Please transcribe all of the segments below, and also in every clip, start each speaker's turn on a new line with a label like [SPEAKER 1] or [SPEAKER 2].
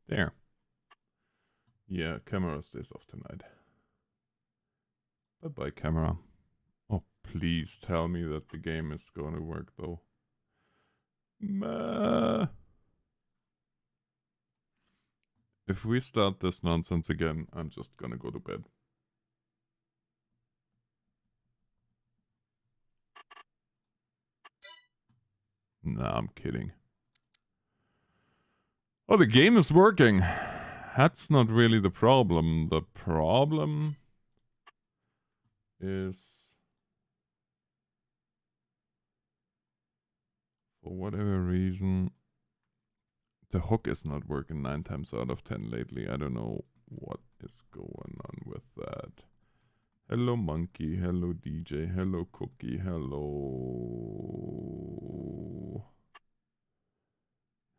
[SPEAKER 1] There. Yeah, camera stays off tonight. Bye-bye, camera. Oh, please tell me that the game is going to work, though. If we start this nonsense again, I'm just gonna go to bed. Nah, I'm kidding. Oh, the game is working. That's not really the problem. The problem is, for whatever reason, the hook is not working 9 times out of 10 lately. I don't know what is going on with that. Hello, Monkey. Hello, DJ. Hello, Cookie. Hello.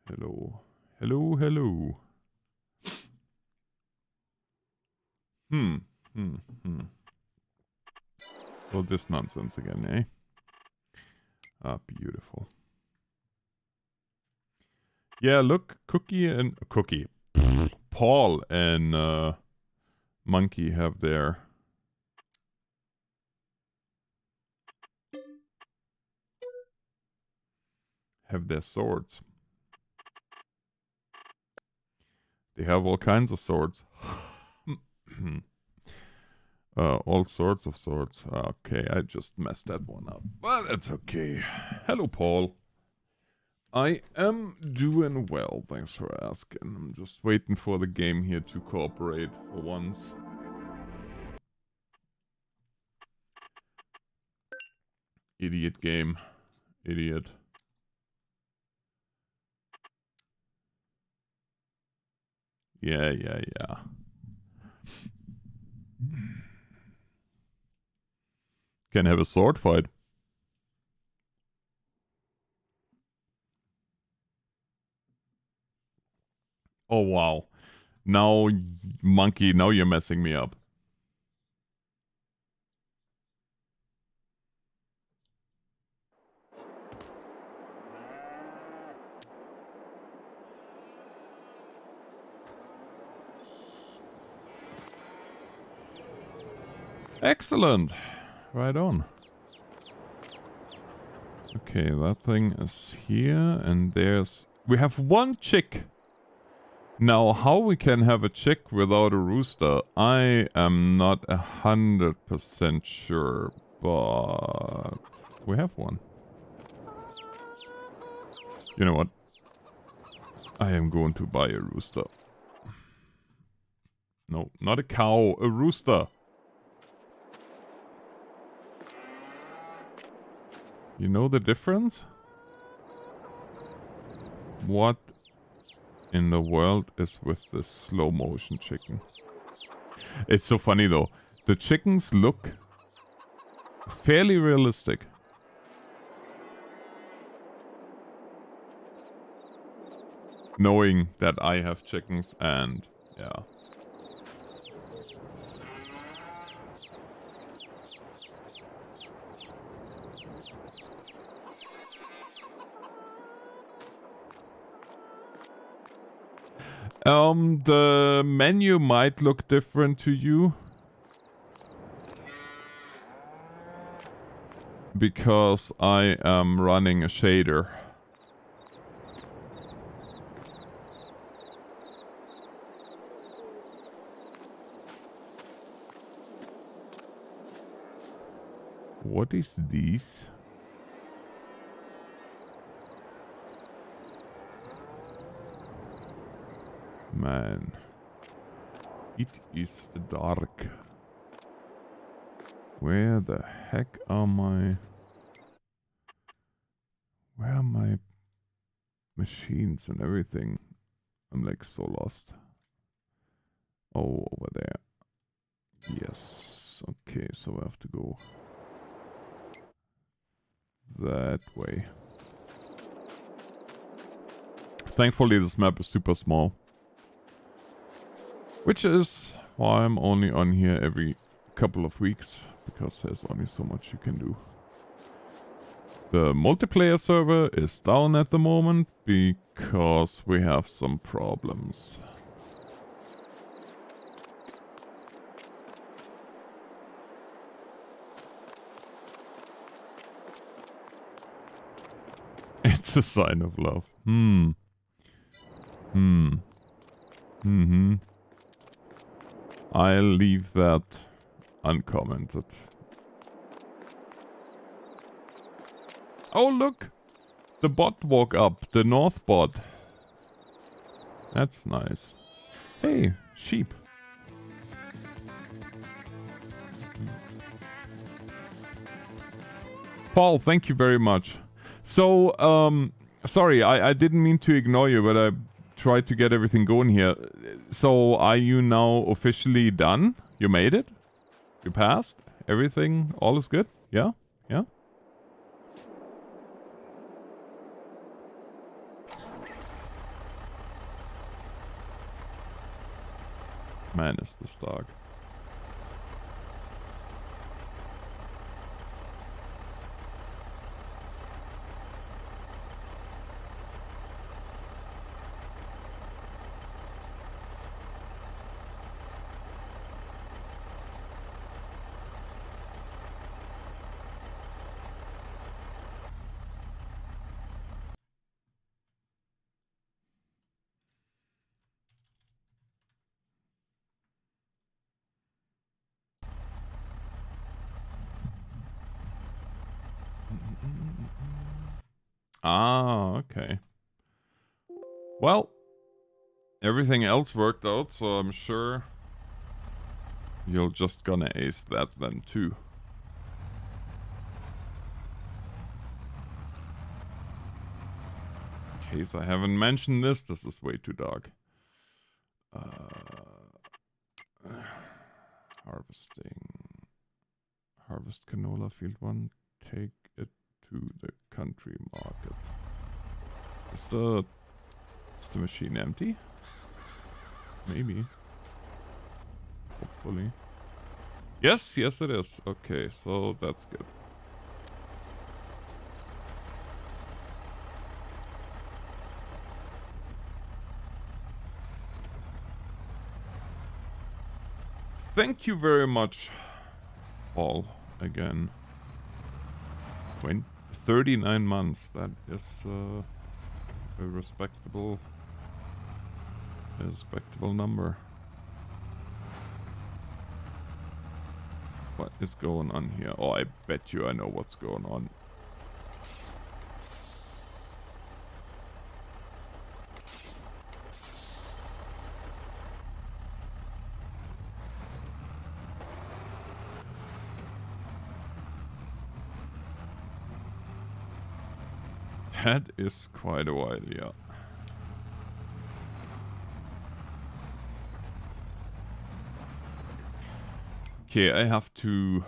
[SPEAKER 1] Hello. Hello, hello. Well, this nonsense again, eh? Ah, beautiful. Yeah, look, Paul and Monkey have their swords. They have all kinds of swords. All sorts of swords. Okay, I just messed that one up. But that's okay. Hello, Paul. I am doing well, thanks for asking. I'm just waiting for the game here to cooperate for once. Idiot game. Idiot. Yeah. Can have a sword fight. Oh, wow. Now, Monkey, now you're messing me up. Excellent. Right on. Okay, that thing is here, and there's... We have one chick. Now, how we can have a chick without a rooster, I am not 100% sure, but we have one. You know what? I am going to buy a rooster. No, not a cow, a rooster. You know the difference? What in the world is with this slow motion chicken? It's so funny though. The chickens look fairly realistic. Knowing that I have chickens and yeah. The menu might look different to you. Because I am running a shader. What is this? Man, it is dark. Where the heck are my... Where are my machines and everything? I'm like so lost. Oh, over there. Yes. Okay, so I have to go that way. Thankfully, this map is super small. Which is why I'm only on here every couple of weeks, because there's only so much you can do. The multiplayer server is down at the moment because we have some problems. It's a sign of love. I'll leave that uncommented. Oh, look! The bot woke up. The north bot. That's nice. Hey, sheep. Paul, thank you very much. So, sorry, I didn't mean to ignore you, but I tried to get everything going here. So, are you now officially done? You made it? You passed? Everything? All is good? Yeah? Yeah? Man, is this dog. Ah, okay. Well, everything else worked out, so I'm sure you're just gonna ace that then too. In case I haven't mentioned this is way too dark. Harvesting. Harvest canola field 1. Take it to the country market. Is the machine empty? Maybe. Hopefully. Yes, yes it is. Okay, so that's good. Thank you very much, Paul, again. 39 months, that is a respectable number. What is going on here? Oh, I bet you I know what's going on. That is quite a while, yeah. Okay, I have to...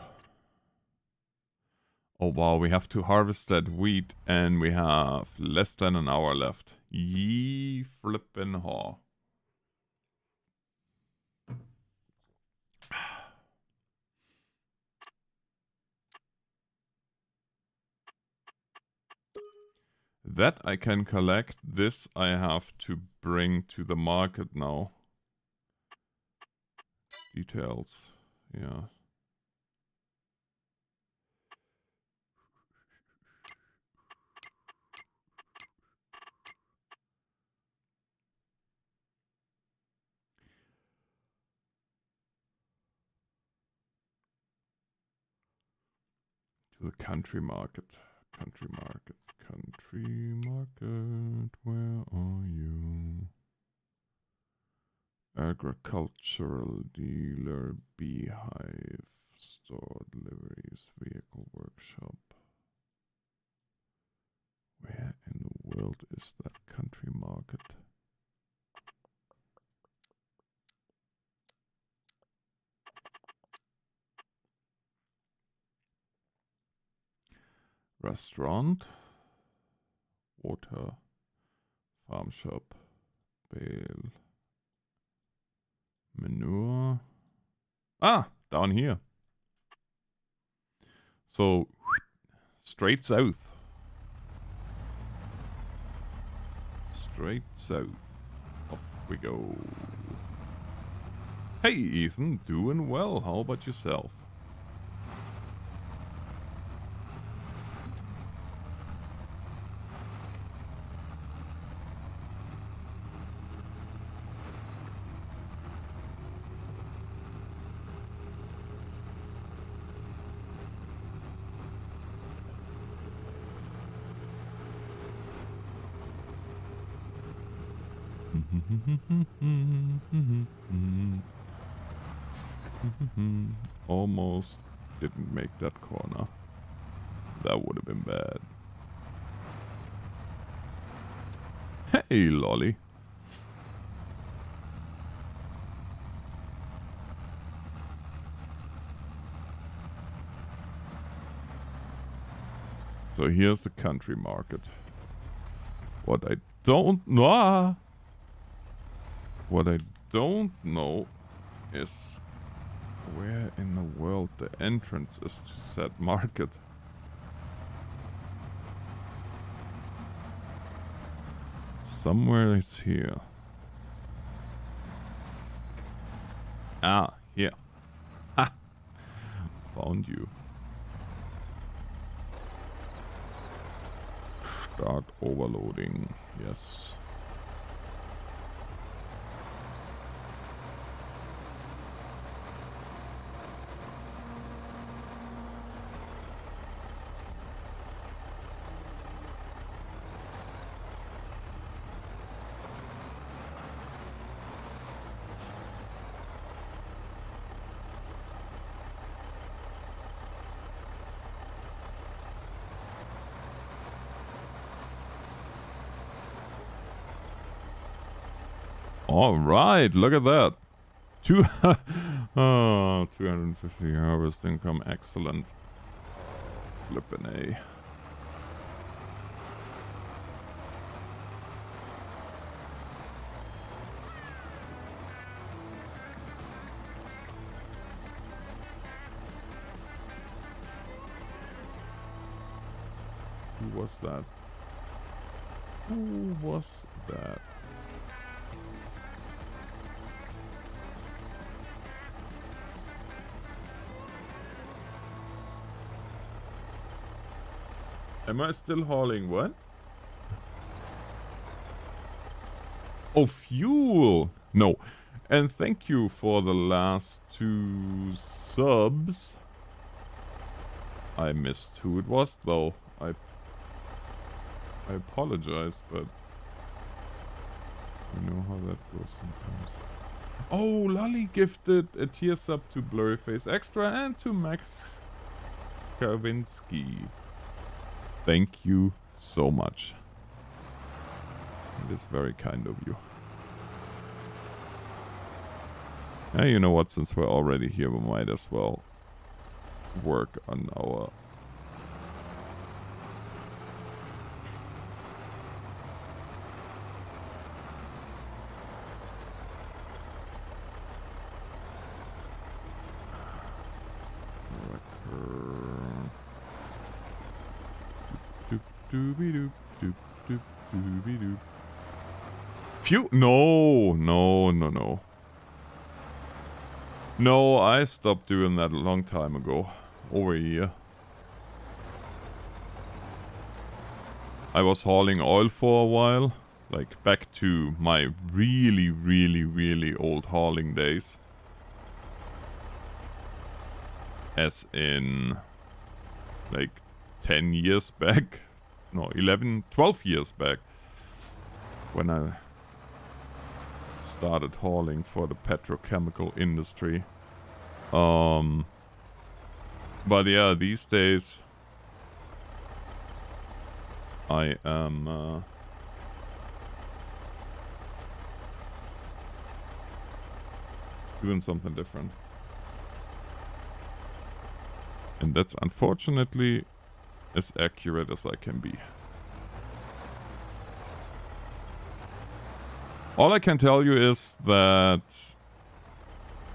[SPEAKER 1] Oh wow, we have to harvest that wheat and we have less than an hour left. Ye flippin' haw. That I can collect. This I have to bring to the market now. Details. Yeah. To the country market. Country market. Country market. Where are you? Agricultural dealer, beehive, store deliveries, vehicle workshop. Where in the world is that country market? Restaurant, water, farm shop, bale, manure. Ah, down here. So, straight south. Straight south. Off we go. Hey Ethan, doing well. How about yourself? Almost didn't make that corner. That would have been bad. Hey, lolly. So here's the country market. What I don't know... What I don't know is where in the world the entrance is to said market. Somewhere it's here. Ah, here. Ha! Found you. Start overloading. Yes. All right, look at that. 250 harvest income, excellent. Flippin' A. Who was that? Who was that? Am I still hauling what? Oh, fuel! No. And thank you for the last 2 subs. I missed who it was though. I apologize, but you know how that goes sometimes. Oh, Lolly gifted a tier sub to Blurryface Extra and to Max Karwinski. Thank you so much. It is very kind of you. Yeah, you know what, since we're already here, we might as well work on our... Phew! No, no, no, no. No, I stopped doing that a long time ago. Over a year. I was hauling oil for a while. Like, back to my really, really, really old hauling days. As in... like, 10 years back. No, 11, 12 years back. When I started hauling for the petrochemical industry. But yeah, these days I am doing something different. And that's unfortunately as accurate as I can be. All I can tell you is that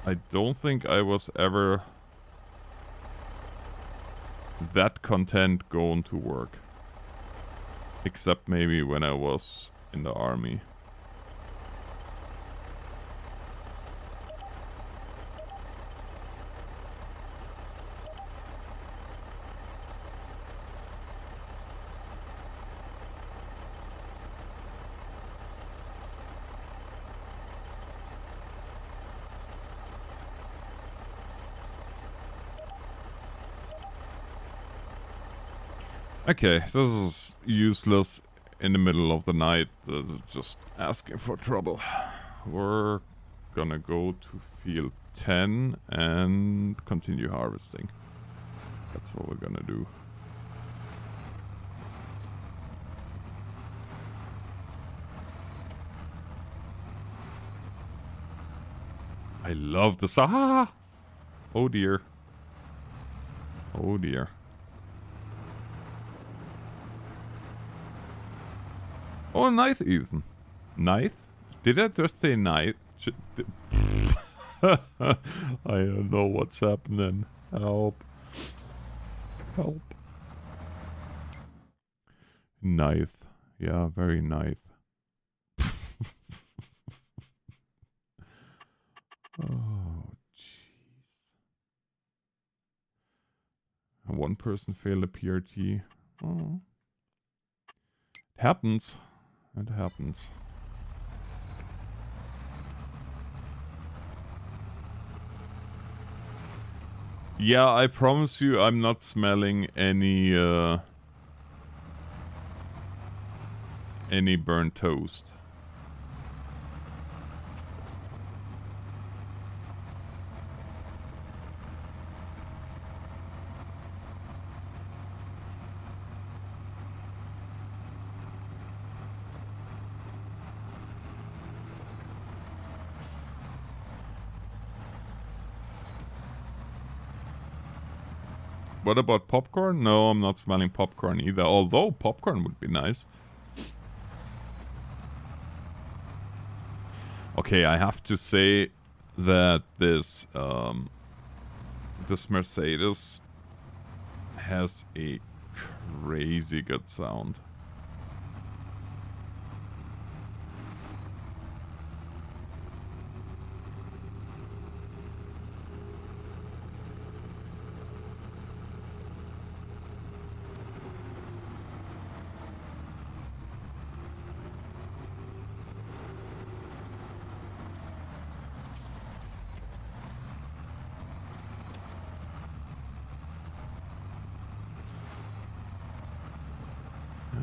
[SPEAKER 1] I don't think I was ever that content going to work. Except maybe when I was in the army. Okay, this is useless in the middle of the night. This is just asking for trouble. we're gonna go to field 10 and continue harvesting. That's what we're gonna do. I love the Sahara. Oh dear. Oh dear. Oh, ninth, Ethan. Ninth? Did I just say ninth? I don't know what's happening. Help. Help. Ninth. Yeah, very ninth. Oh, jeez. One person failed a PRT. Oh. It happens. It happens. Yeah, I promise you I'm not smelling any burnt toast. What about popcorn? No, I'm not smelling popcorn either, although popcorn would be nice. Okay, I have to say that this Mercedes has a crazy good sound.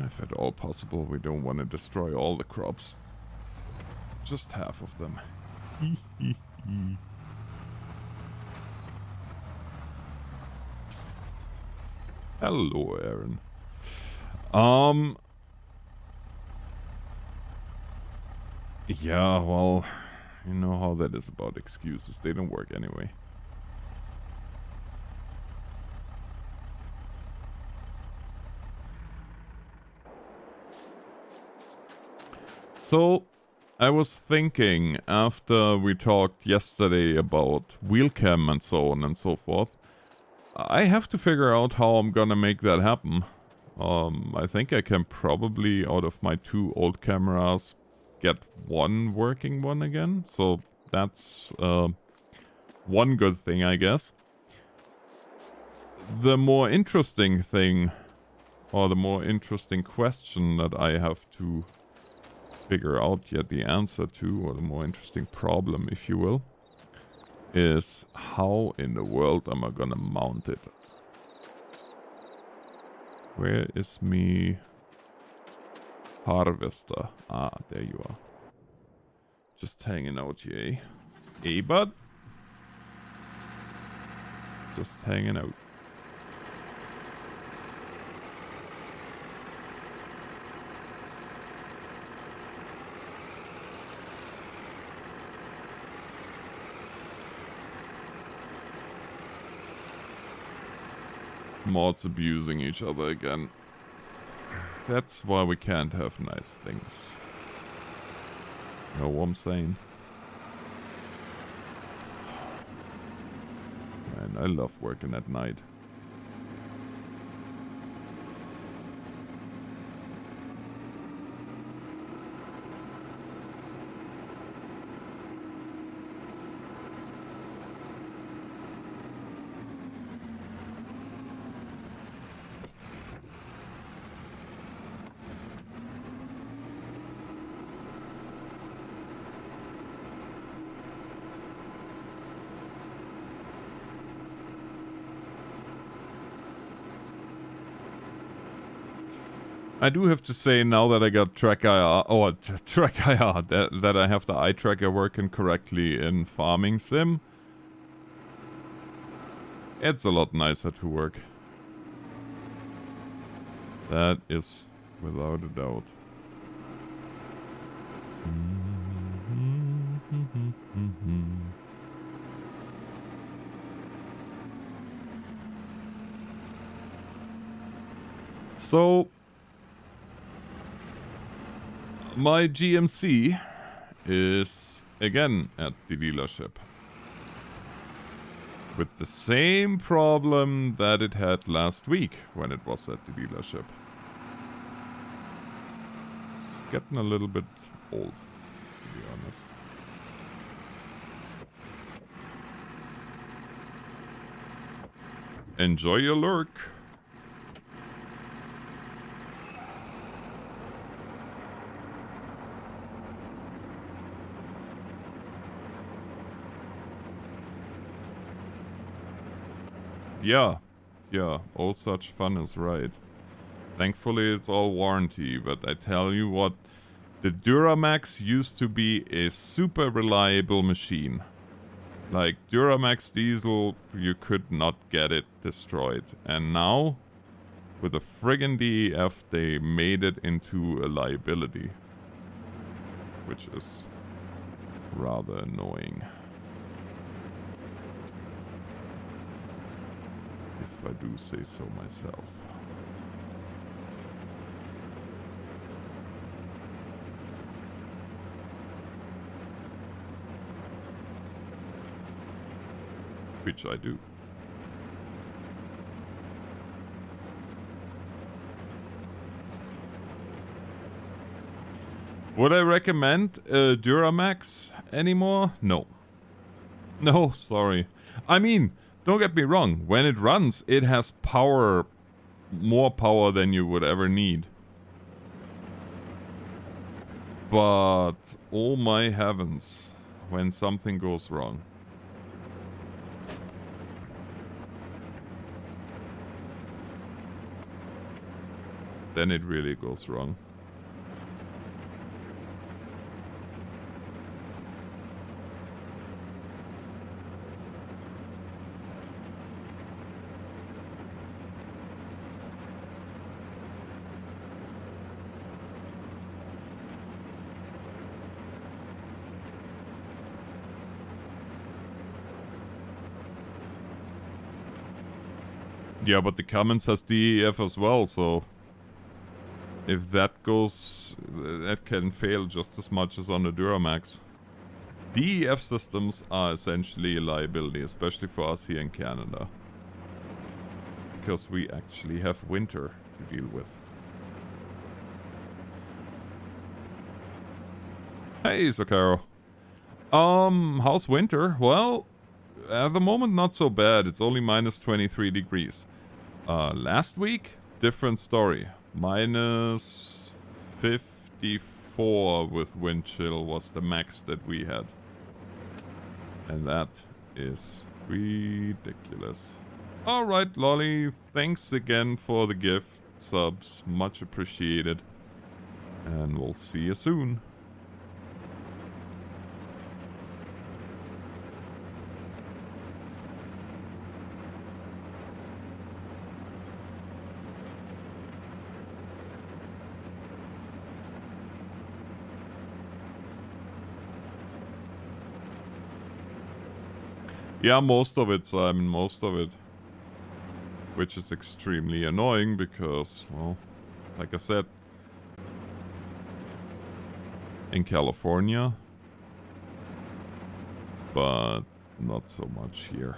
[SPEAKER 1] If at all possible, we don't want to destroy all the crops. Just half of them. Hello, Aaron. Yeah, well, you know how that is about excuses. They don't work anyway. So, I was thinking, after we talked yesterday about wheel cam and so on and so forth, I have to figure out how I'm gonna make that happen. I think I can probably, out of my 2 old cameras, get one working one again. So, that's one good thing, I guess. The more interesting thing, or the more interesting question that I have to figure out yet the answer to, or the more interesting problem, if you will, is how in the world am I gonna mount it? Where is me harvester? Ah, there you are. Just hanging out here, eh, bud? Just hanging out. Mods abusing each other again. That's why we can't have nice things. Know what I'm saying? Man, I love working at night. I do have to say now that I got track IR, or track IR, that I have the eye tracker working correctly in Farming Sim, it's a lot nicer to work. That is without a doubt. So, my GMC is again at the dealership. With the same problem that it had last week when it was at the dealership. It's getting a little bit old, to be honest. Enjoy your lurk. Yeah, all such fun is right. Thankfully it's all warranty, but I tell you what, the Duramax used to be a super reliable machine. Like, Duramax diesel, you could not get it destroyed. And now, with a friggin' DEF, they made it into a liability. Which is rather annoying. If I do say so myself. Which I do. Would I recommend Duramax anymore? No. No, sorry. I mean, don't get me wrong, when it runs, it has power, more power than you would ever need. But, oh my heavens, when something goes wrong. Then it really goes wrong. Yeah, but the Cummins has DEF as well, so if that goes, that can fail just as much as on the Duramax. DEF systems are essentially a liability, especially for us here in Canada. Because we actually have winter to deal with. Hey, Sakaro. How's winter? Well, at the moment not so bad. It's only minus 23 degrees. Last week, different story. Minus 54 with wind chill was the max that we had. And that is ridiculous. Alright, Lolly, thanks again for the gift. Subs, much appreciated. And we'll see you soon. Yeah, most of it, Simon, most of it. Which is extremely annoying because, well, like I said, in California, but not so much here.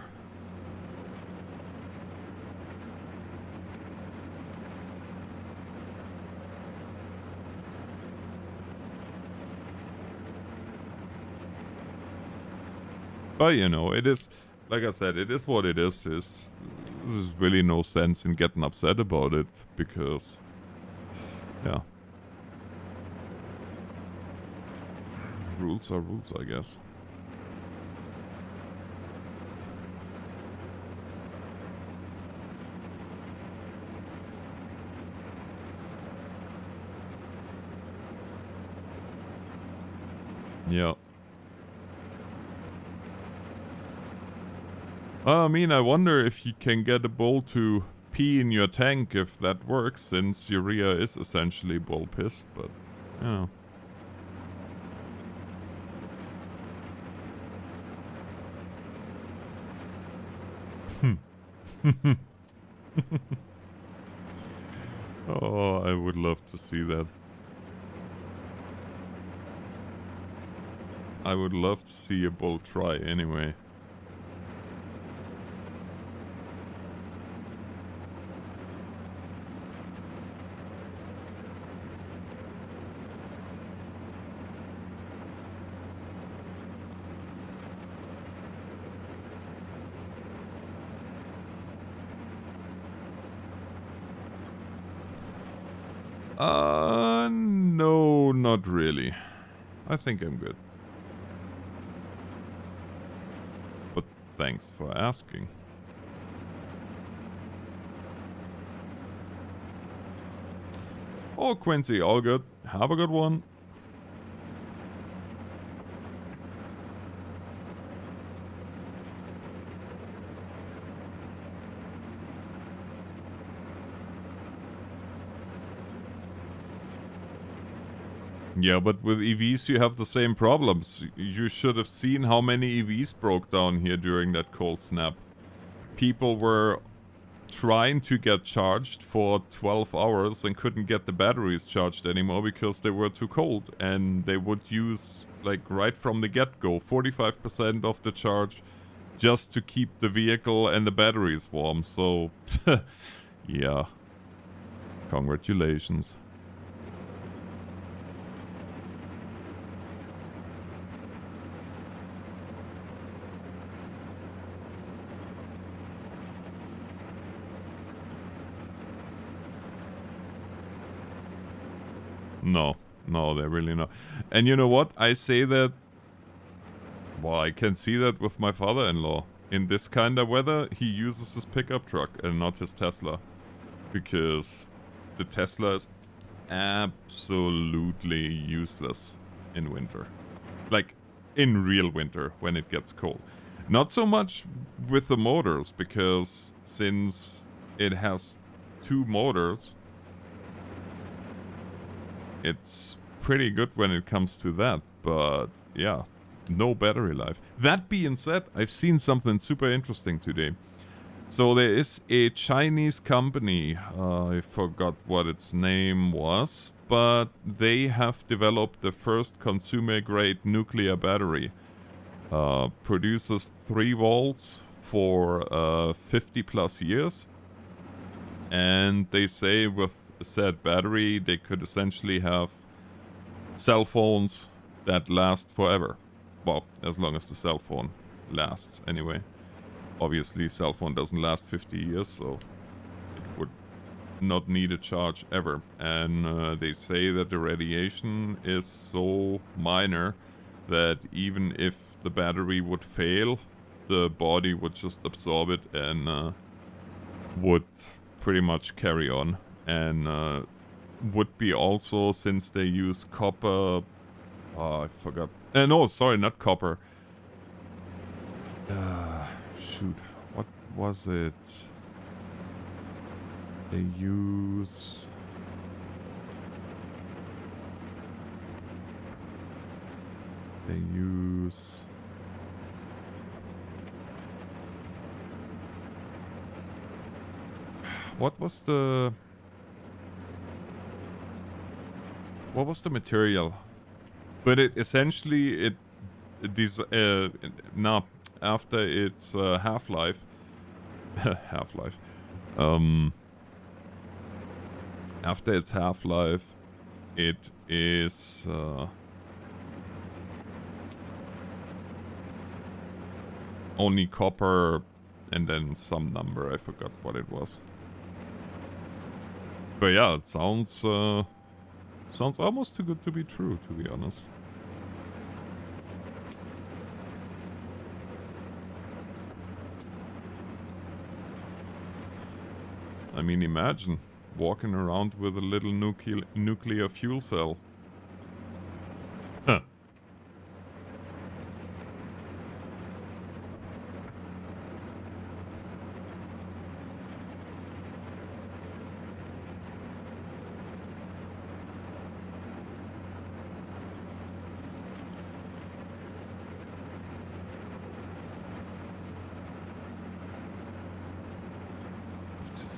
[SPEAKER 1] But, you know, it is, like I said, it is what it is. There's really no sense in getting upset about it, because, yeah. Rules are rules, I guess. Yeah. I mean, I wonder if you can get a bull to pee in your tank if that works, since urea is essentially bull piss, but, yeah. Oh, I would love to see that. I would love to see a bull try anyway. No, not really. I think I'm good. But thanks for asking. Oh, Quincy, all good. Have a good one. Yeah, but with EVs you have the same problems. You should have seen how many EVs broke down here during that cold snap. People were trying to get charged for 12 hours and couldn't get the batteries charged anymore because they were too cold. And they would use, like, right from the get-go, 45% of the charge just to keep the vehicle and the batteries warm. So, yeah. Congratulations. No, they're really not. And you know what? I say that... Well, I can see that with my father-in-law. In this kind of weather, he uses his pickup truck and not his Tesla. Because the Tesla is absolutely useless in winter. Like, in real winter, when it gets cold. Not so much with the motors, because since it has 2 motors... It's pretty good when it comes to that, but yeah, no battery life. That being said, I've seen something super interesting today. So there is a Chinese company, I forgot what its name was, but they have developed the first consumer-grade nuclear battery. Produces 3 volts for 50 plus years. And they say with said battery, they could essentially have cell phones that last forever. Well, as long as the cell phone lasts, anyway. Obviously, cell phone doesn't last 50 years, so it would not need a charge ever. And they say that the radiation is so minor that even if the battery would fail, the body would just absorb it and would pretty much carry on. And would be also, since they use copper... Oh, I forgot. No, sorry, not copper. Shoot. What was it? They use... What was the material? But it essentially after its half-life, after its half-life, it is only copper and then some number. I forgot what it was. But yeah, it sounds almost too good to be true, to be honest. I mean, imagine walking around with a little nuclear fuel cell. Huh.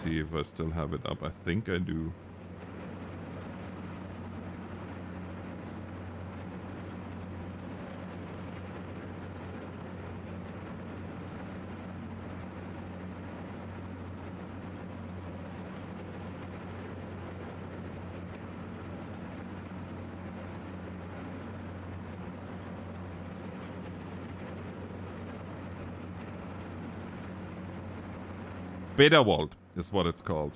[SPEAKER 1] see if I still have it up. I think I do. Beta Vault is what it's called.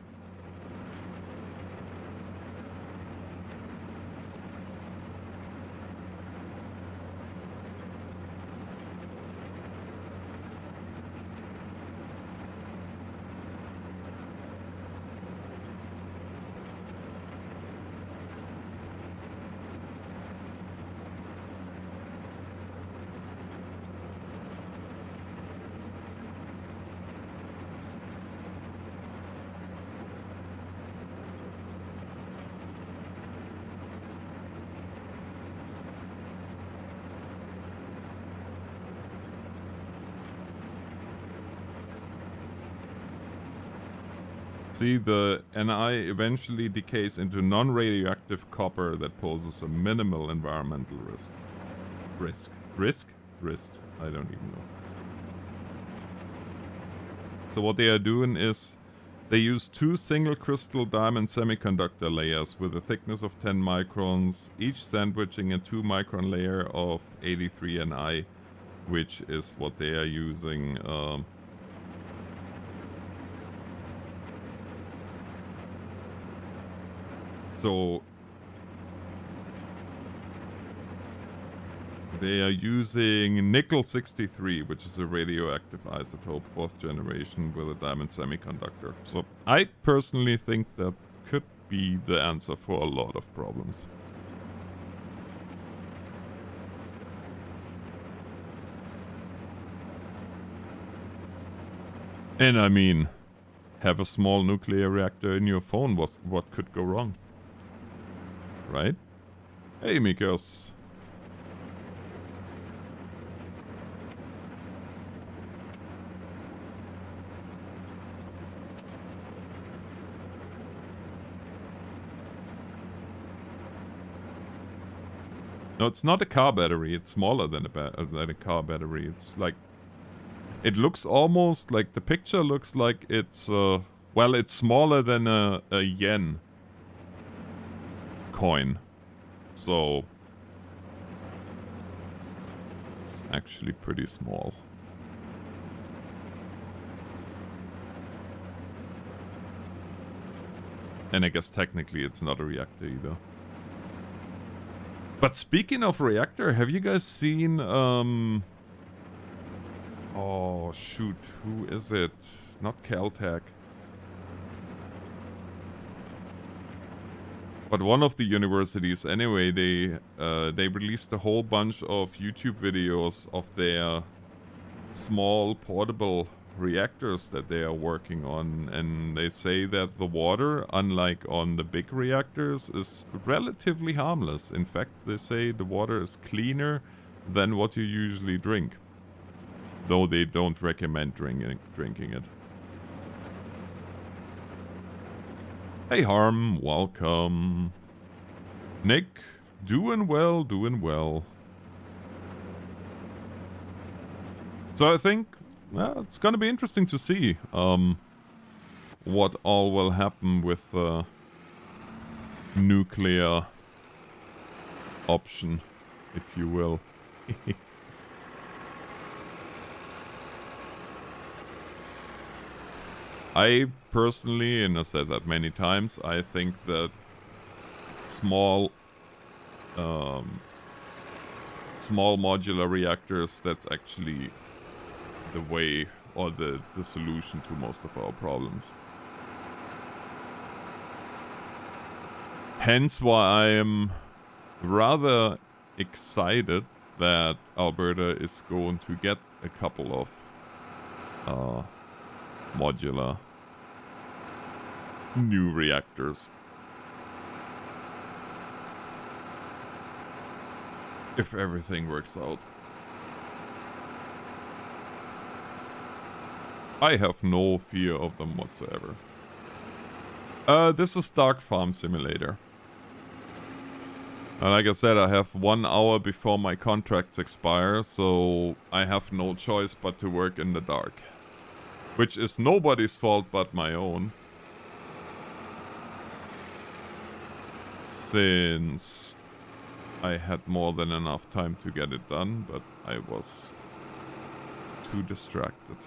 [SPEAKER 1] See, the Ni eventually decays into non-radioactive copper that poses a minimal environmental risk. Risk? I don't even know. So what they are doing is they use 2 single crystal diamond semiconductor layers with a thickness of 10 microns, each sandwiching a 2 micron layer of 83 Ni, which is what they are using. So they are using nickel-63, which is a radioactive isotope, 4th generation, with a diamond semiconductor. So I personally think that could be the answer for a lot of problems. And I mean, have a small nuclear reactor in your phone, what could go wrong? Right? Hey, Mikos. No, it's not a car battery. It's smaller than a car battery. It's like... It looks almost like... The picture looks like it's... well, it's smaller than a yen coin. So... It's actually pretty small. And I guess technically it's not a reactor either. But speaking of reactor, have you guys seen, oh shoot, who is it? Not Caltech. But one of the universities, anyway, they released a whole bunch of YouTube videos of their small portable reactors that they are working on, and they say that the water, unlike on the big reactors, is relatively harmless. In fact, they say the water is cleaner than what you usually drink, though they don't recommend drinking it. Hey Harm, welcome. Nick, doing well, doing well. So I think, well, it's gonna be interesting to see what all will happen with the nuclear option, if you will. I personally, and I said that many times, I think that small modular reactors, that's actually the way or the solution to most of our problems. Hence why I am rather excited that Alberta is going to get a couple of modular new reactors. If everything works out. I have no fear of them whatsoever. This is Dark Farm Simulator. And like I said, I have 1 hour before my contracts expire, so I have no choice but to work in the dark. Which is nobody's fault but my own. Since I had more than enough time to get it done, but I was too distracted.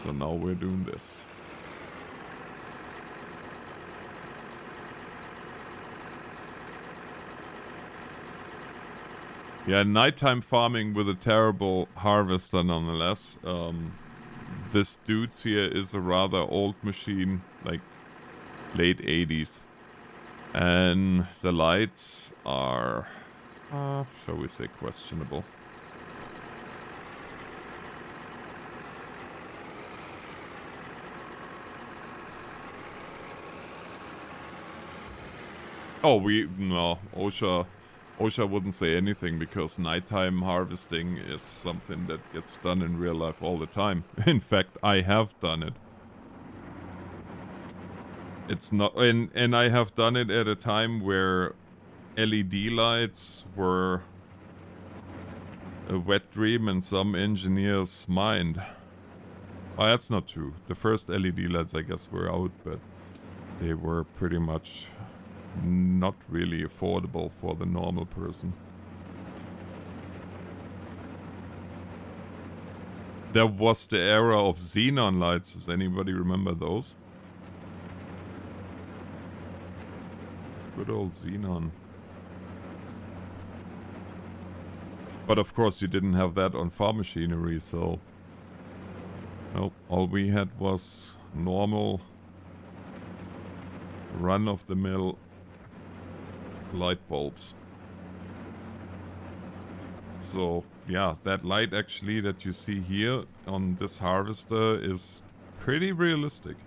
[SPEAKER 1] So now we're doing this. Yeah, nighttime farming with a terrible harvester nonetheless. This dude here is a rather old machine, like late 80s. And the lights are, shall we say, questionable. Oh, no, OSHA wouldn't say anything because nighttime harvesting is something that gets done in real life all the time. In fact, I have done it. It's not, and I have done it at a time where LED lights were a wet dream in some engineer's mind. Oh, that's not true. The first LED lights, I guess, were out, but they were pretty much not really affordable for the normal person. There was the era of xenon lights. Does anybody remember those? Good old xenon. But of course you didn't have that on farm machinery, so... Nope, all we had was normal run-of-the-mill light bulbs. So, yeah, that light actually that you see here on this harvester is pretty realistic.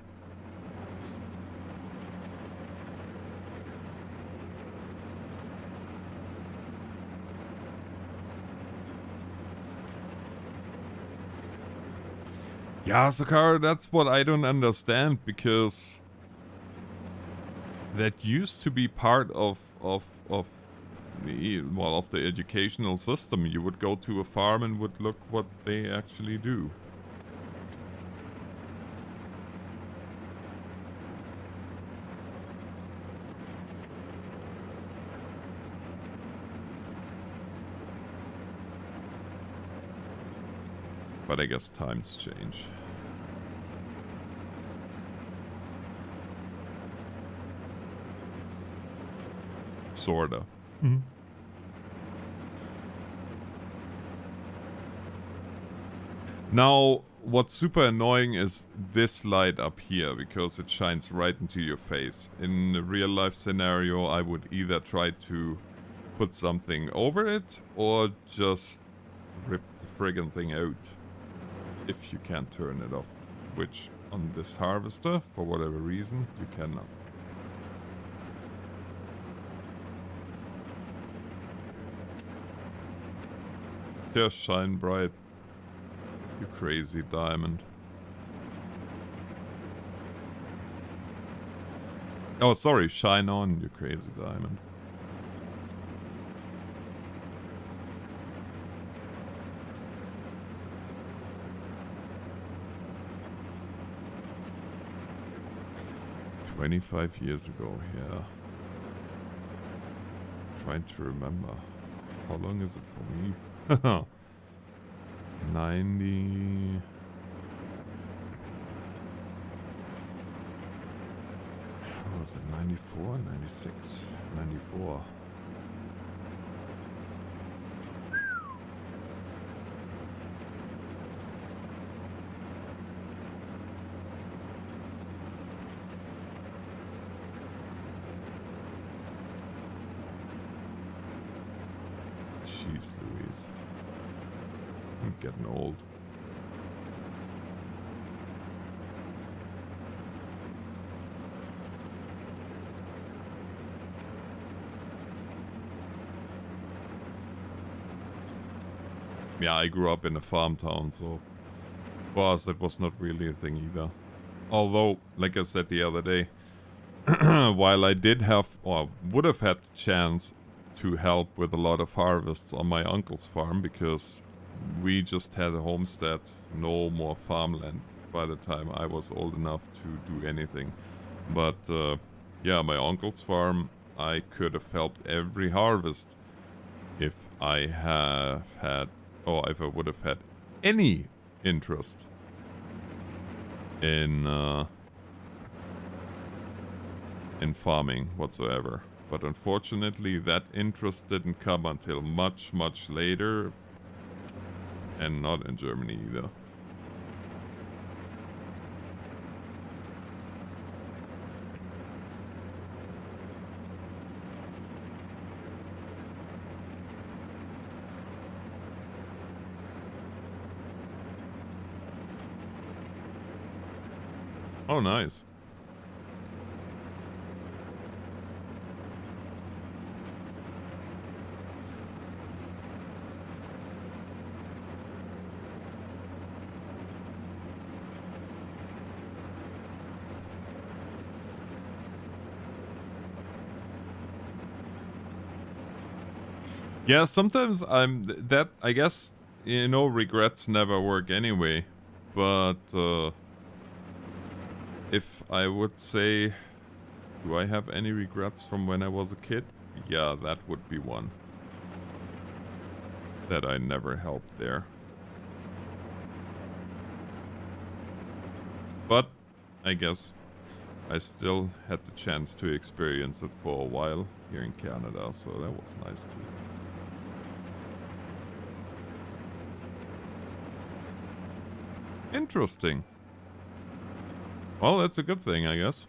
[SPEAKER 1] Yeah, Sakara, that's what I don't understand, because that used to be part of the educational system. You would go to a farm and would look what they actually do. But I guess times change. Sorta. Mm-hmm. Now, what's super annoying is this light up here, because it shines right into your face. In a real life scenario, I would either try to put something over it, or just rip the friggin' thing out. If you can't turn it off. Which, on this harvester, for whatever reason, you cannot. Just shine bright. You crazy diamond. Oh, sorry, shine on, you crazy diamond. "25 years ago, yeah. Trying to remember. How long is it for me? 90... What was it, 94? 96? 94. Jeez Louise. I'm getting old. Yeah, I grew up in a farm town, so For us, it was not really a thing either. Although, like I said the other day, while I did have, or would have had the chance to help with a lot of harvests on my uncle's farm, because we just had a homestead, no more farmland by the time I was old enough to do anything. But yeah, my uncle's farm, I could have helped every harvest if I have had, or if I would have had any interest in farming whatsoever. But unfortunately, that interest didn't come until much, much later, and not in Germany either. Oh, nice. Yeah, sometimes I guess, you know, regrets never work anyway. But, if I would say, do I have any regrets from when I was a kid? Yeah, that would be one. That I never helped there. But, I guess, I still had the chance to experience it for a while here in Canada, so that was nice too. Interesting. Well, that's a good thing, I guess.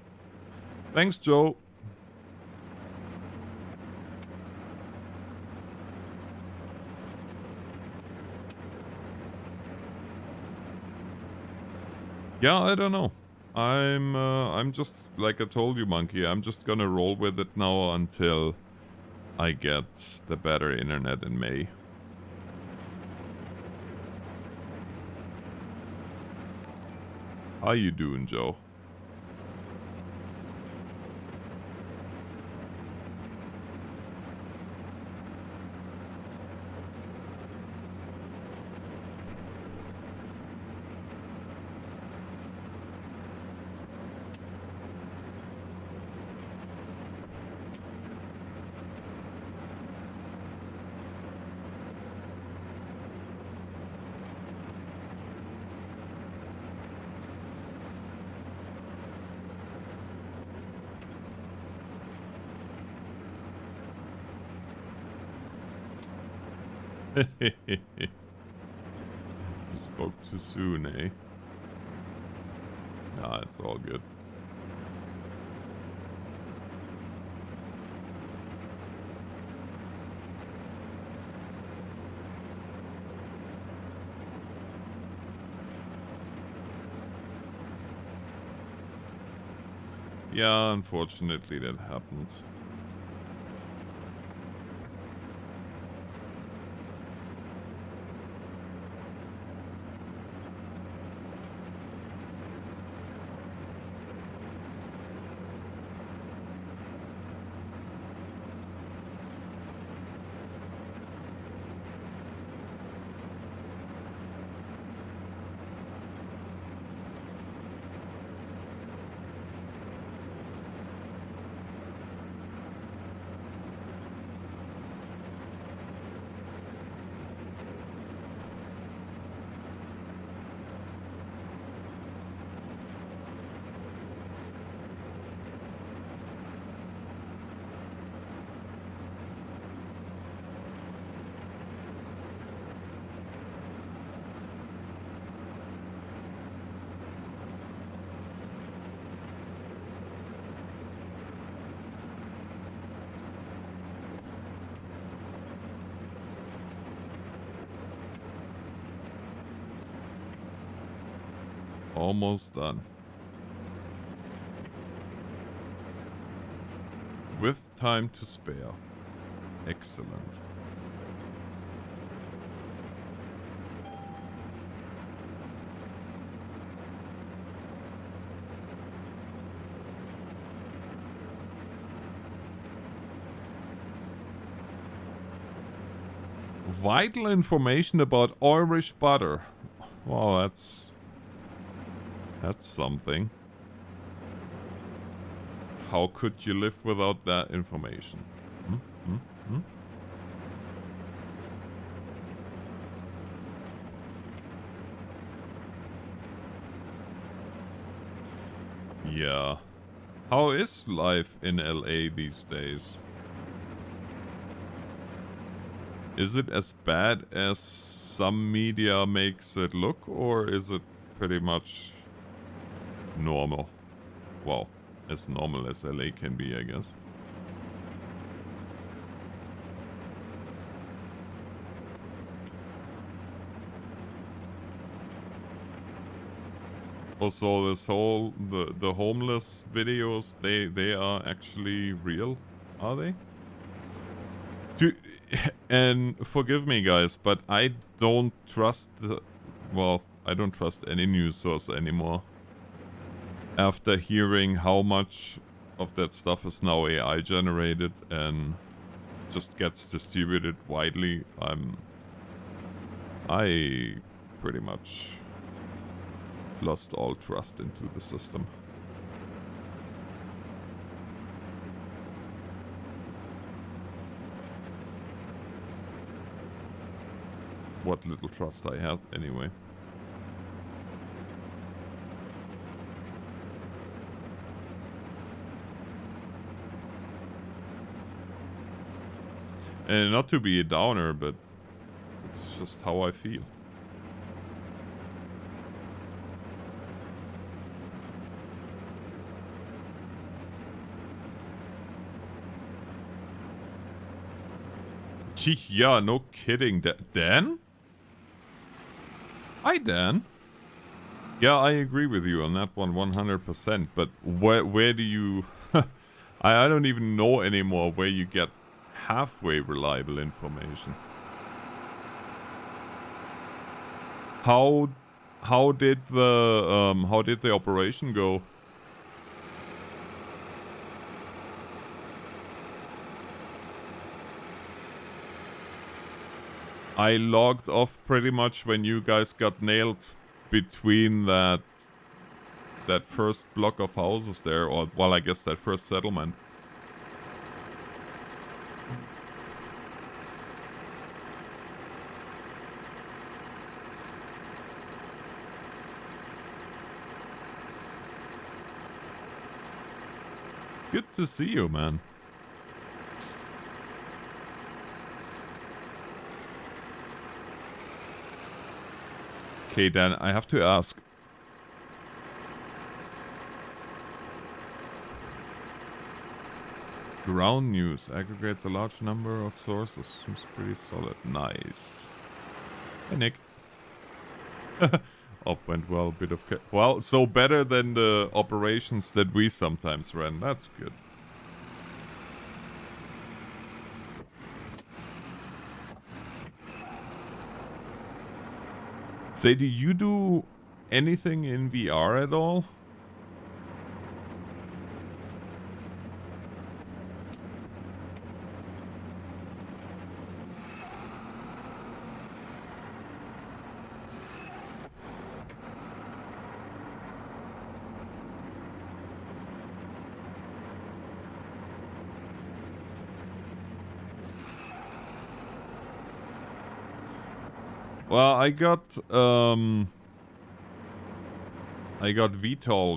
[SPEAKER 1] Thanks, Joe. Yeah, I don't know. I'm just, like I told you, Monkey, I'm just gonna roll with it now until I get the better internet in May. How you doing, Joe? You spoke too soon, eh? Nah, it's all good. Yeah, unfortunately that happens. Almost done. With time to spare. Excellent. Vital information about Irish butter. Well, that's something. How could you live without that information? Yeah. How is life in LA these days? Is it as bad as some media makes it look, or is it pretty much normal? Well, as normal as LA can be, I guess. Also, this whole the homeless videos, they are actually real, are they? And forgive me, guys, but I don't trust I don't trust any news source anymore. After hearing how much of that stuff is now AI generated and just gets distributed widely, I pretty much lost all trust into the system. What little trust I had, anyway. And not to be a downer, but it's just how I feel. Gee, yeah, no kidding. Dan? Hi, Dan. Yeah, I agree with you on that one 100%, but where do you... I don't even know anymore where you get halfway reliable information. How did the operation go? I logged off pretty much when you guys got nailed between that first block of houses there, or, well, I guess that first settlement. Good to see you, man. Okay, Dan, I have to ask. Ground news aggregates a large number of sources. Seems pretty solid. Nice. Hey, Nick. Op went well, bit of... Well, so better than the operations that we sometimes ran. That's good. Say, do you do anything in VR at all? Well, I got VTOL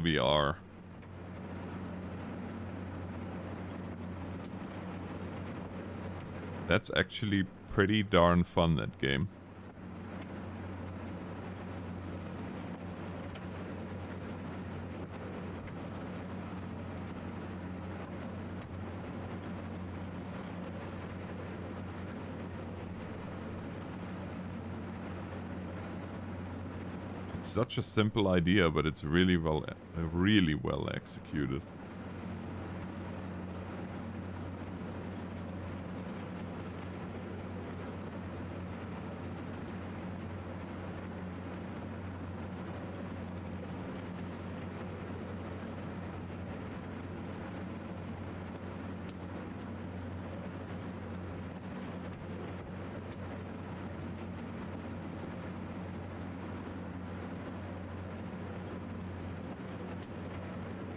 [SPEAKER 1] VR. That's actually pretty darn fun, that game. Such a simple idea, but it's really well executed.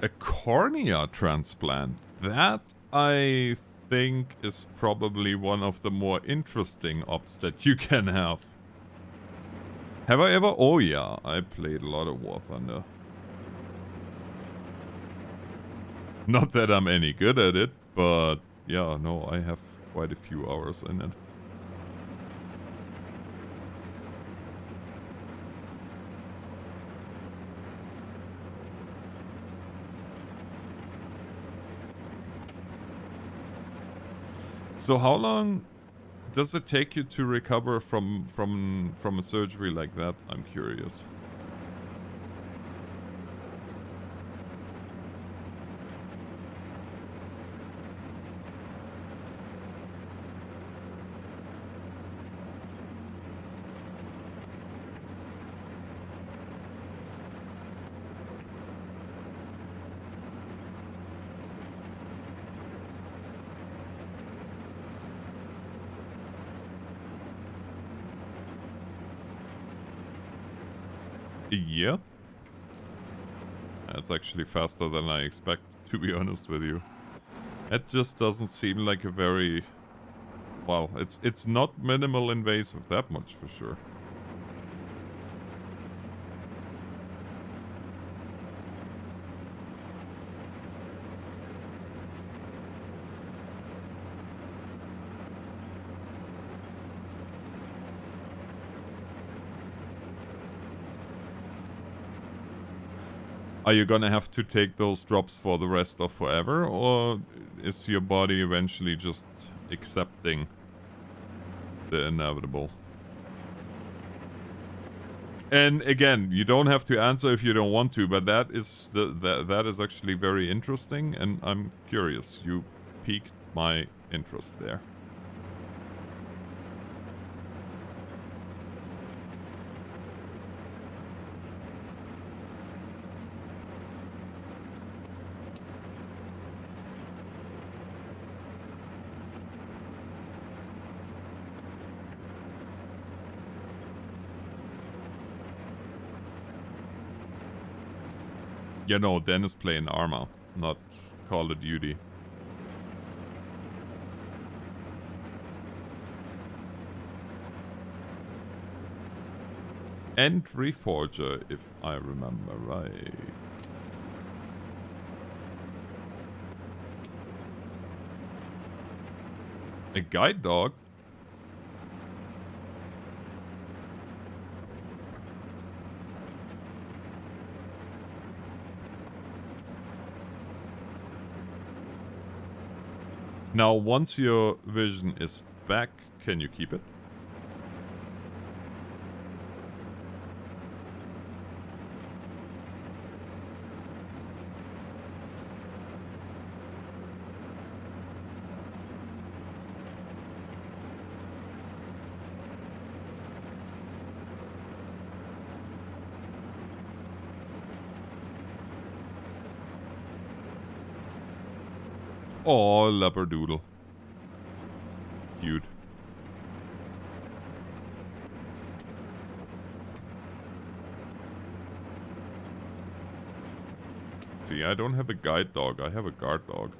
[SPEAKER 1] a cornea transplant. That, I think, is probably one of the more interesting ops that you can have. Have I ever? Oh yeah, I played a lot of War Thunder. Not that I'm any good at it, but yeah, no, I have quite a few hours in it. So how long does it take you to recover from a surgery like that? I'm curious. A year? That's actually faster than I expect, to be honest with you. It just doesn't seem like a very... Well, it's not minimal invasive, that much for sure. Are you gonna have to take those drops for the rest of forever, or is your body eventually just accepting the inevitable? And again, you don't have to answer if you don't want to, but that is that is actually very interesting, and I'm curious. You piqued my interest there. Yeah, no, Dennis playing Arma, not Call of Duty. And Reforger, if I remember right. A guide dog? Now, once your vision is back, can you keep it? Oh, Labradoodle. Cute. See, I don't have a guide dog, I have a guard dog.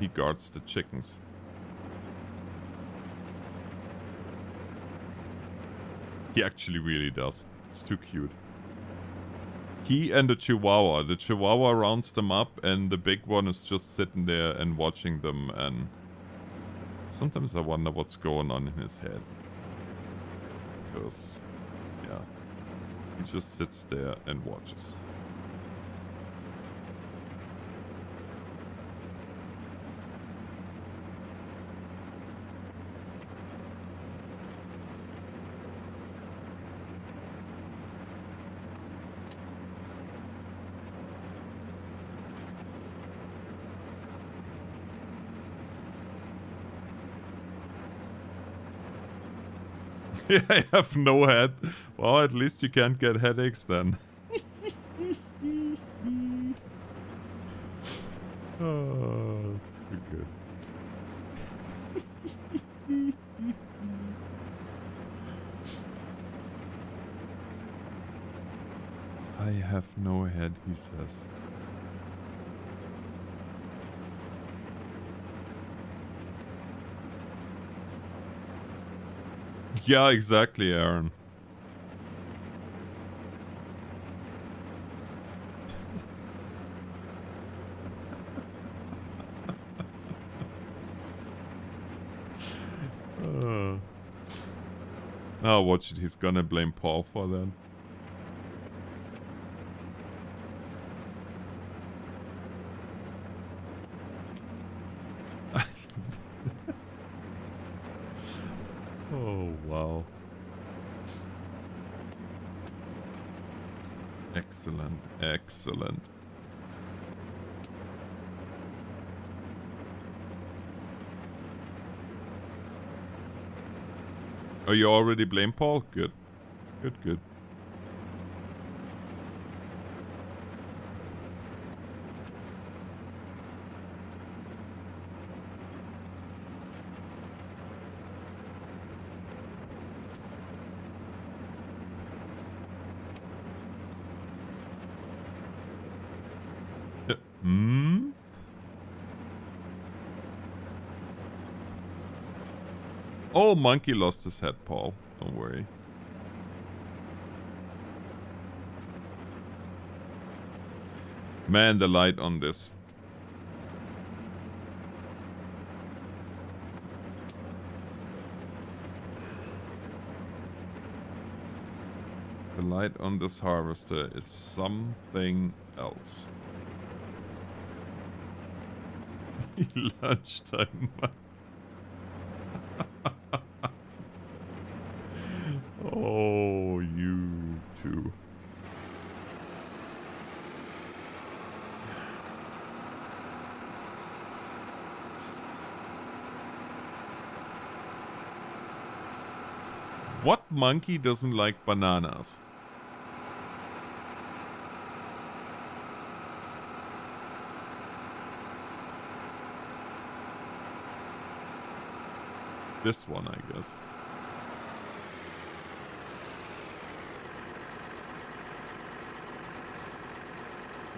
[SPEAKER 1] He guards the chickens. He actually really does. It's too cute. He and the Chihuahua. The Chihuahua rounds them up, and the big one is just sitting there and watching them, and sometimes I wonder what's going on in his head. Because, yeah, he just sits there and watches. I have no head. Well, at least you can't get headaches then. Oh, so good. I have no head, he says. Yeah, exactly, Aaron. Oh, watch it. He's gonna blame Paul for that. Oh, wow. Excellent. Excellent. Oh, you already blame Paul? Good. Good, good. Hmm? Oh, monkey lost his head, Paul. Don't worry. Man, the light on this. The light on this harvester is something else. Lunchtime. Oh, you too. What monkey doesn't like bananas? This one, I guess.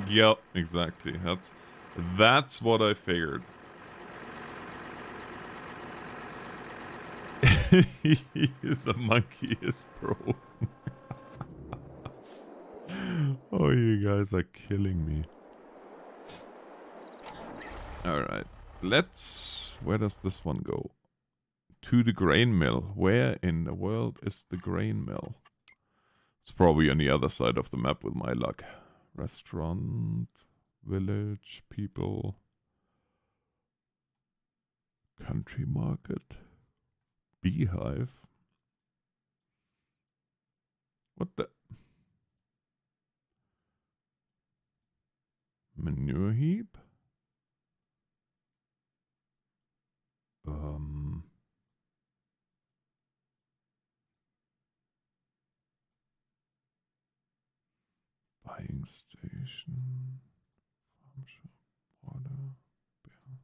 [SPEAKER 1] Yep, exactly. That's what I figured. The monkey is broken. Oh, you guys are killing me. Alright. Where does this one go? To the grain mill. Where in the world is the grain mill? It's probably on the other side of the map with my luck. Restaurant, village, people, country market, beehive. What the? Manure heap? Buying station, farm shop, water, beer.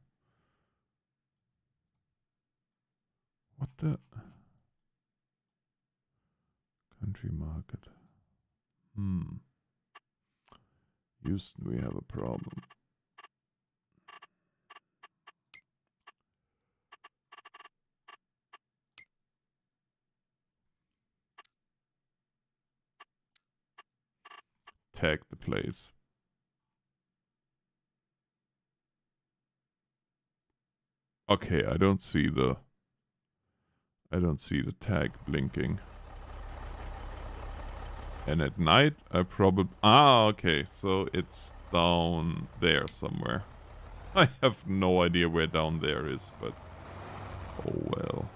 [SPEAKER 1] What the? Country market. Houston, we have a problem. Tag the place. Okay, I don't see the tag blinking. And at night, I probably... Ah, okay, so it's down there somewhere. I have no idea where down there is, but... Oh well.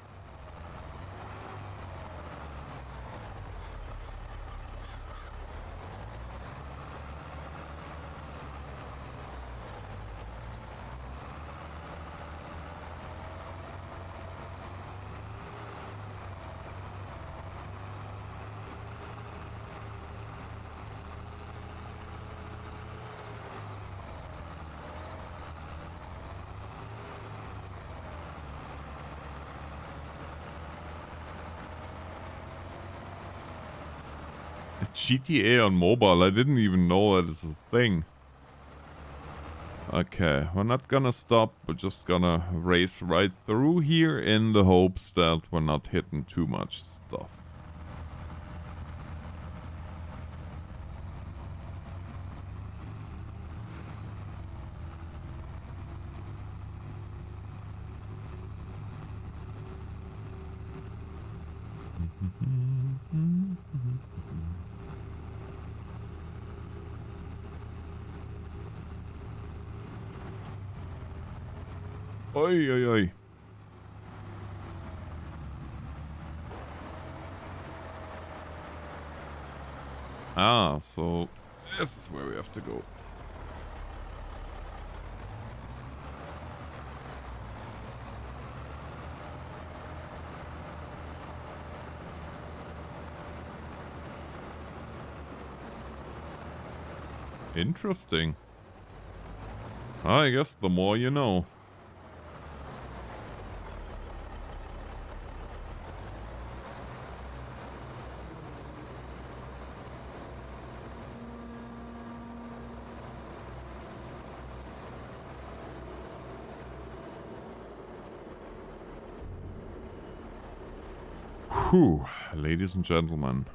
[SPEAKER 1] GTA on mobile, I didn't even know that is a thing. Okay, we're not gonna stop. We're just gonna race right through here in the hopes that we're not hitting too much stuff. Oi, oi, oi. Ah, so this is where we have to go. Interesting. I guess the more you know. Whew, ladies and gentlemen.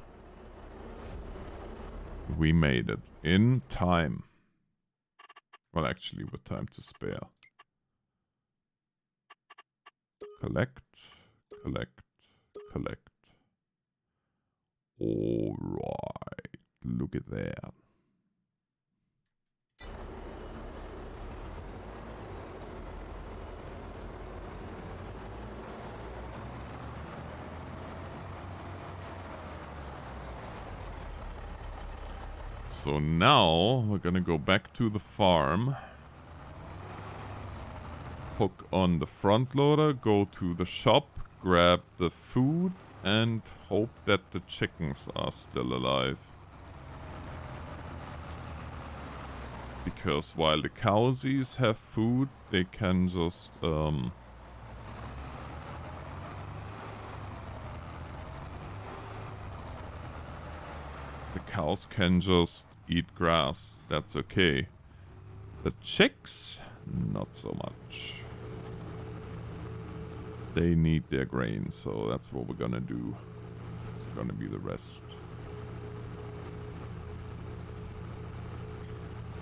[SPEAKER 1] We made it in time. Well, actually, with time to spare. Collect, collect, collect. Alright, look at that. So now we're gonna go back to the farm. Hook on the front loader, go to the shop, grab the food, and hope that the chickens are still alive. Because while the cowsies have food, they can just, the cows can just eat grass. That's okay. The chicks, not so much. They need their grain, so that's what we're gonna do. It's gonna be the rest.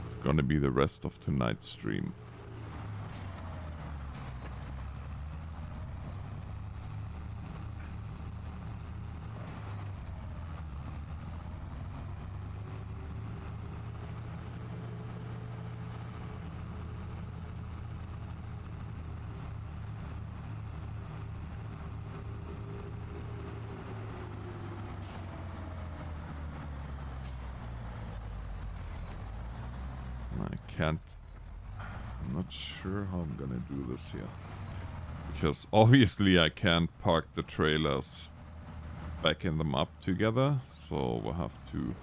[SPEAKER 1] It's gonna be the rest of tonight's stream. I'm not sure how I'm gonna do this here. Because obviously I can't park the trailers back in the map together, so we'll have to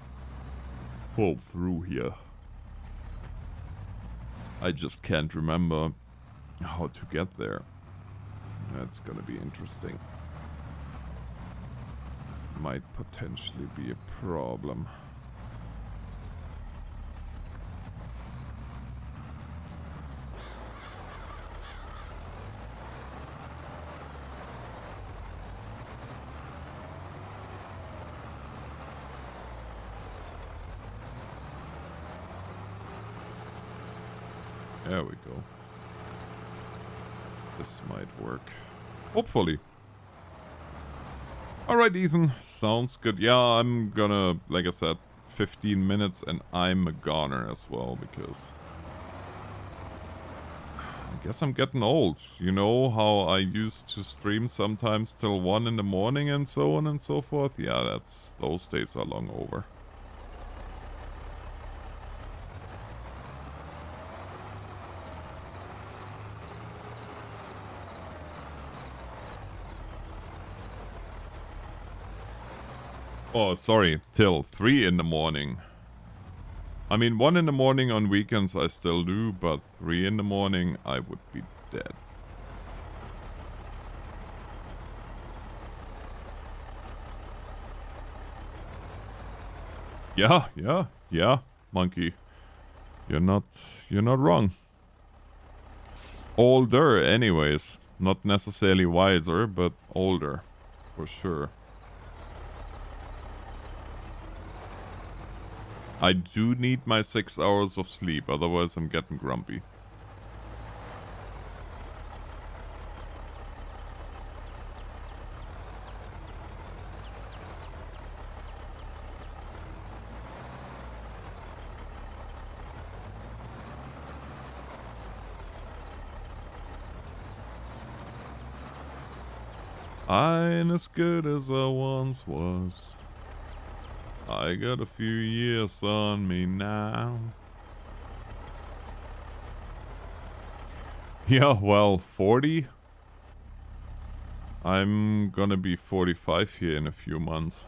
[SPEAKER 1] pull through here. I just can't remember how to get there. That's gonna be interesting. Might potentially be a problem. There we go. This might work. Hopefully. Alright, Ethan. Sounds good. Yeah, I'm gonna, like I said, 15 minutes and I'm a goner as well because I guess I'm getting old. You know how I used to stream sometimes till 1 in the morning and so on and so forth? Yeah, those days are long over. Oh, sorry, till 3 in the morning. I mean, 1 in the morning on weekends I still do, but 3 in the morning I would be dead. Yeah, monkey. You're not wrong. older anyways. Not necessarily wiser, but older. For sure. I do need my 6 hours of sleep, otherwise I'm getting grumpy. I ain't as good as I once was. I got a few years on me now. Yeah, well, 40? I'm gonna be 45 here in a few months.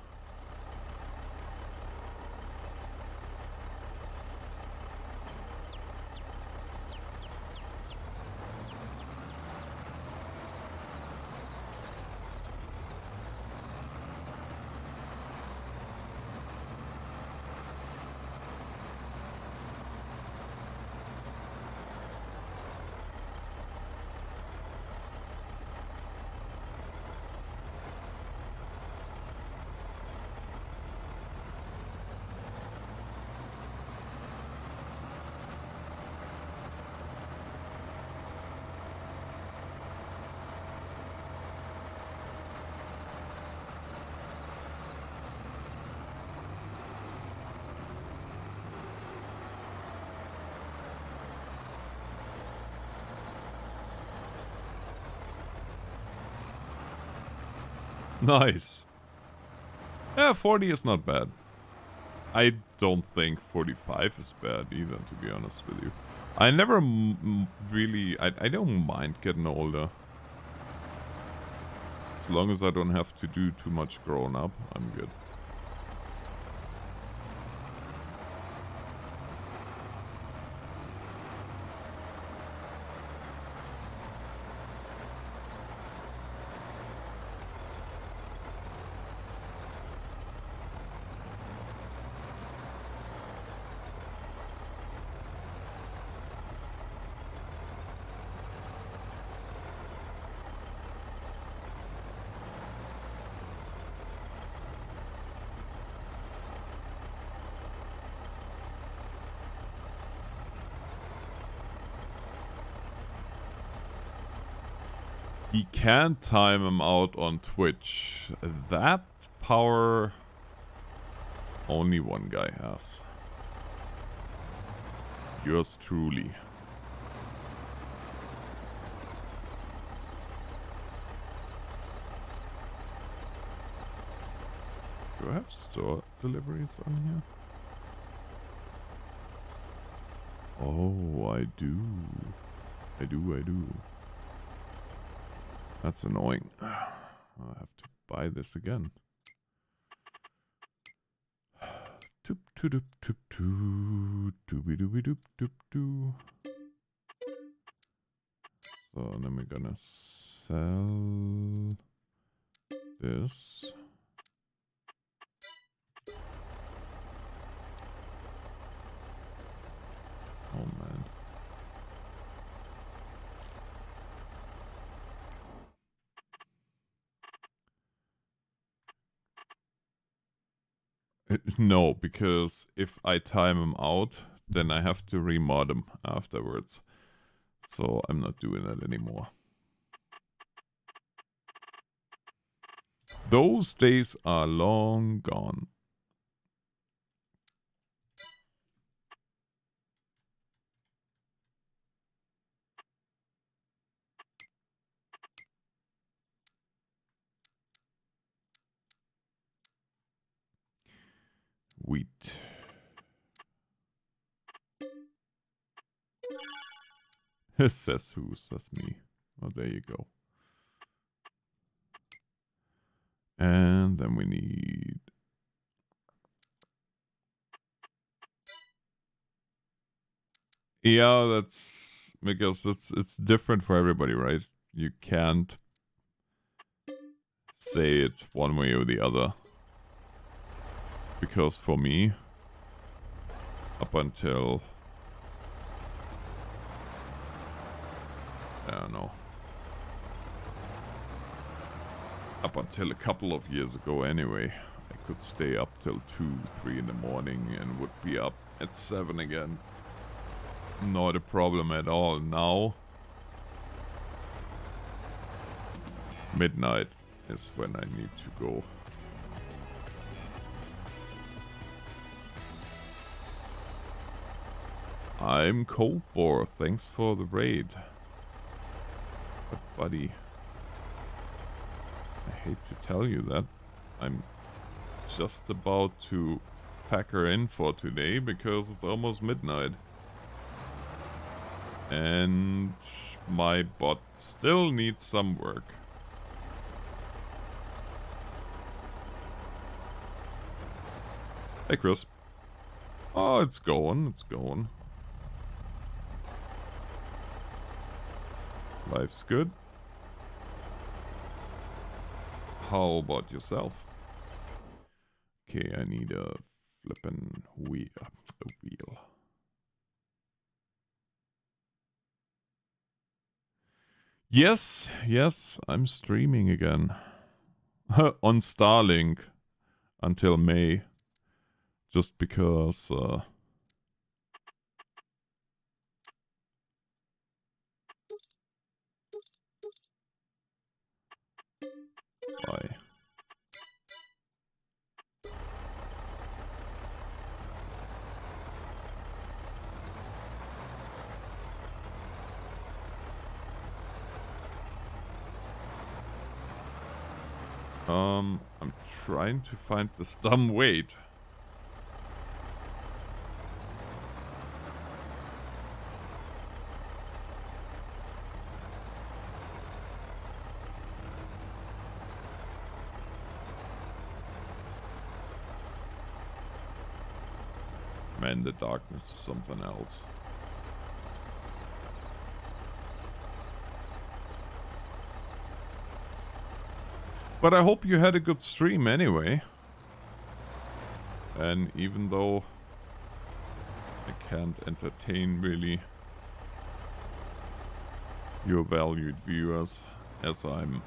[SPEAKER 1] Nice. Yeah, 40 is not bad. I don't think 45 is bad either, to be honest with you. I never really... I don't mind getting older. As long as I don't have to do too much growing up, I'm good. He can't time him out on Twitch. That power only one guy has. Yours truly. Do I have store deliveries on here? Oh, I do. I do. That's annoying. I have to buy this again. Doop doop doop doop doopy doopy doop doop doo. So then we're gonna sell this. Oh man. No, because if I time him out, then I have to remod him afterwards. So I'm not doing that anymore. Those days are long gone. Wheat. Says who? Says me. Oh, there you go. And then we need... Yeah, that's... Because it's different for everybody, right? You can't say it one way or the other. Because for me, up until... don't know. Up until a couple of years ago anyway. I could stay up till 2, 3 in the morning and would be up at 7 again. Not a problem at all. Now, midnight is when I need to go. I'm Cold Bore. Thanks for the raid. But buddy, I hate to tell you that. I'm just about to pack her in for today because it's almost midnight. And my bot still needs some work. Hey Chris. Oh, it's going, it's going. Life's good. How about yourself? Okay, I need a flippin' wheel. Yes, yes, I'm streaming again. On Starlink until May. Just because why? I'm trying to find this dumb weight. Man, the darkness is something else. But I hope you had a good stream anyway. And even though I can't entertain really your valued viewers, as I'm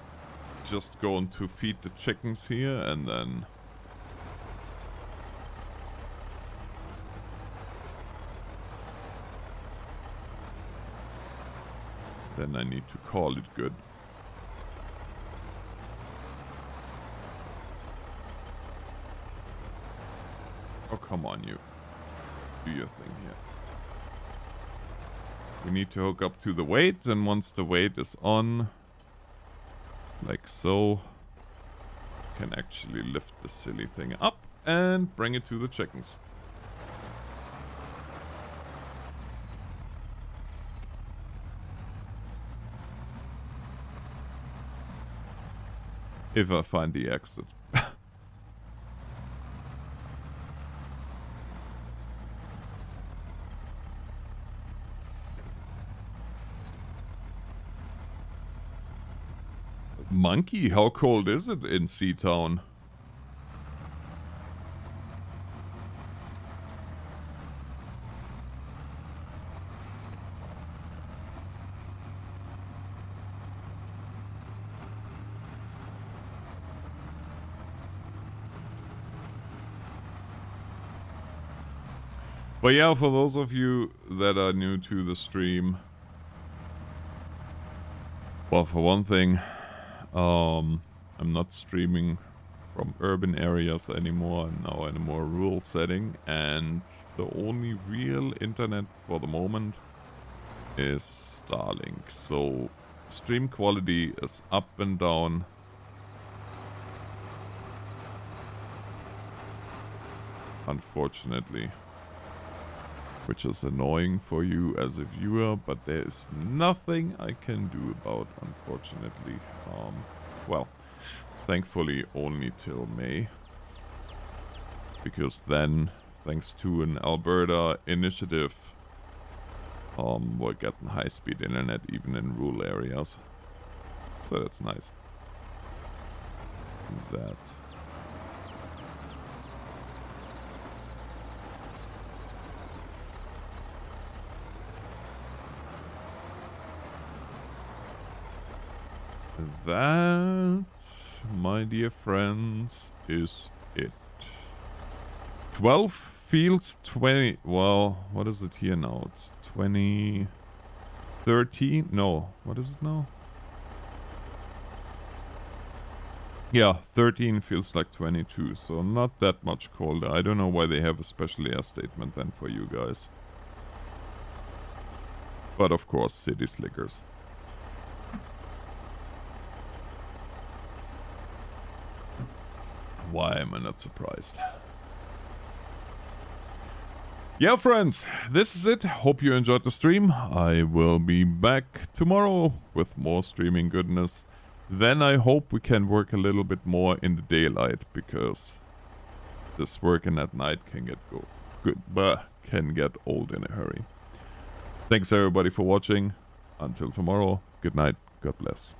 [SPEAKER 1] just going to feed the chickens here and then I need to call it good. Oh, come on, you. Do your thing here. We need to hook up to the weight, and once the weight is on, like so, can actually lift the silly thing up and bring it to the chickens. If I find the exit. Monkey, how cold is it in Seatown? But yeah, for those of you that are new to the stream, well, for one thing, I'm not streaming from urban areas anymore. I'm now in a more rural setting, and the only real internet for the moment is Starlink. So stream quality is up and down. Unfortunately. Which is annoying for you as a viewer, but there is nothing I can do about, unfortunately. Well, thankfully only till May. Because then, thanks to an Alberta initiative, we're getting high-speed internet even in rural areas. So that's nice. That. that, my dear friends, is it. 12 fields, 20... Well, what is it here now? It's 20... 13? No, what is it now? Yeah, 13 feels like 22, so not that much colder. I don't know why they have a special air statement then for you guys. But of course, city slickers. Why am I not surprised? Yeah, friends, this is it. Hope you enjoyed the stream. I will be back tomorrow with more streaming goodness. Then I hope we can work a little bit more in the daylight, because this working at night can get old in a hurry. Thanks everybody for watching. Until tomorrow, good night, God bless.